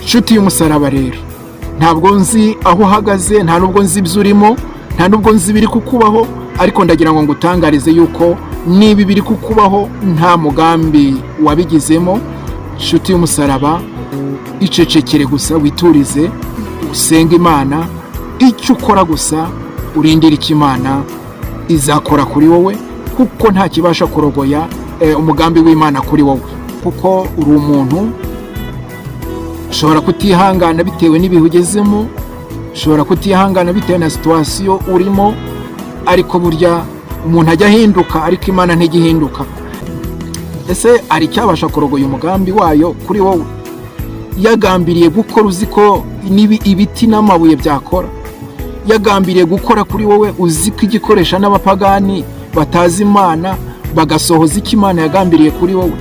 nshuti y'umusaraba rero, ntabwo nzi aho uhagaze, nta nubwo nzi ibyo urimo, nta nubwo nzi ibiri kukubaho, ariko ndagira ngo ngutangarize yuko niba ibiri kukubaho nta mugambi wabigizemo. nshuti y'umusaraba, icecekere gusa, witurize, usenge Imana. Icyo ukora gusa urindira icyo Imana izakora kuri wowe, kuko nta kibasha kurogoya umugambi w'Imana kuri wowe, kuko uri umuntu. Ushobora kutihangana bitewe n'ibihe ugezemo, ushobora kutihangana bitewe na situwasiyo urimo, ariko burya umuntu ajya ahinduka, ariko Imana ntigihinduka. Ese hari icyabasha kurogoya umugambi wayo kuri wowe? Yagambiriye gukora uzi ko ibiti n'amabuye byakora, yagambiriye gukora kuri wowe uzi ko igikoresha n'abapagani batazi Imana bagasohoza icyo Imana yagambiriye kuri wowe.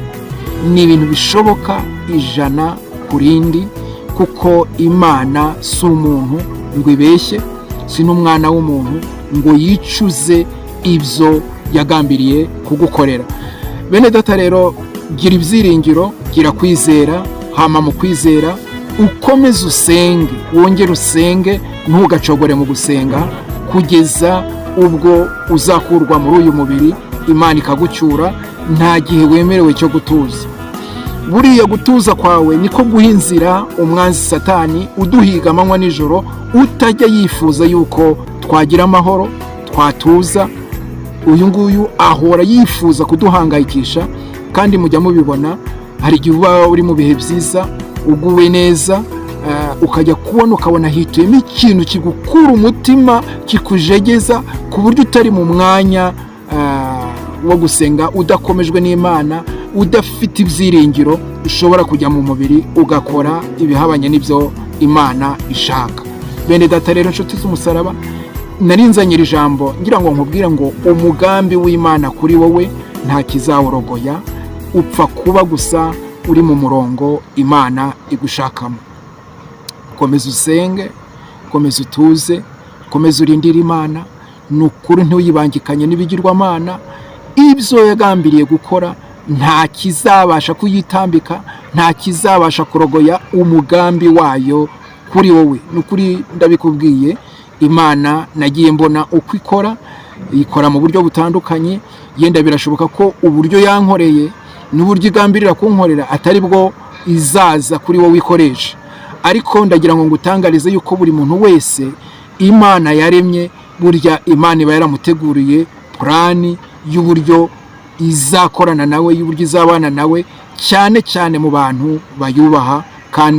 Ni ibintu bishoboka ijana ku rindi, kuko Imana si umuntu ngo ibeshye, si n'umwana w'umuntu ngo yicuze ibyo yagambiriye kugukorera. Bene data rero, gira ibyiringiro, gira kwizera, hama mu kwizera ukomeze usenge, wongere usenge, ntugacogore mu gusenga kugeza ubwo uzakurwa muri uyu mubiri, Imana ikagucyura. Nta gihe wemerewe cyo gutuza. Buriya gutuza kwawe niko guha inzira umwanzi Satani uduhiga amanywa nijoro, utajya yifuza yuko twagira amahoro, twatuza. Uyu nguyu ahora yifuza kuduhangayikisha, kandi mujya mubibona, hari igihe uba uri mu bihe byiza, uguwe neza, ukajya kubona ukabona hituyemo ikintu kigukura umutima, kikujegeza ku buryo utari mu mwanya wo gusenga, udakomejwe n'Imana, udafite ibyiringiro, ushobora kujya mu mubiri ugakora ibihabanye n'ibyo Imana ishaka. Bene data rero, nshuti z'umusaraba, narinzanye iri jambo ngira ngo nkubwire ngo umugambi w'Imana kuri wowe nta kizawurogoya, upfa kuba gusa uri mu murongo Imana igushakamo. Komeza usenge, komeza utuze, komeza urindire Imana. Ni ukuri ntuyibangikanye n'ibigirwamana. Ibyo yagambiriye gukora nta kizabasha kuyitambika, nta kizabasha kurogoya umugambi wayo kuri wowe. Ni ukuri ndabikubwiye, Imana nagiye mbona uko ikora mu buryo butandukanye. Yenda birashoboka ko uburyo yankoreye n'uburyo igambirira kunkorera atari bwo izaza kuri wowe ikoresha, ariko ndagira ngo ngutangarize yuko buri muntu wese Imana yaremye, burya Imana iba yaramuteguriye plani y'uburyo izakorana nawe, y'uburyo izabana nawe, cyane cyane mu bantu bayubaha kandi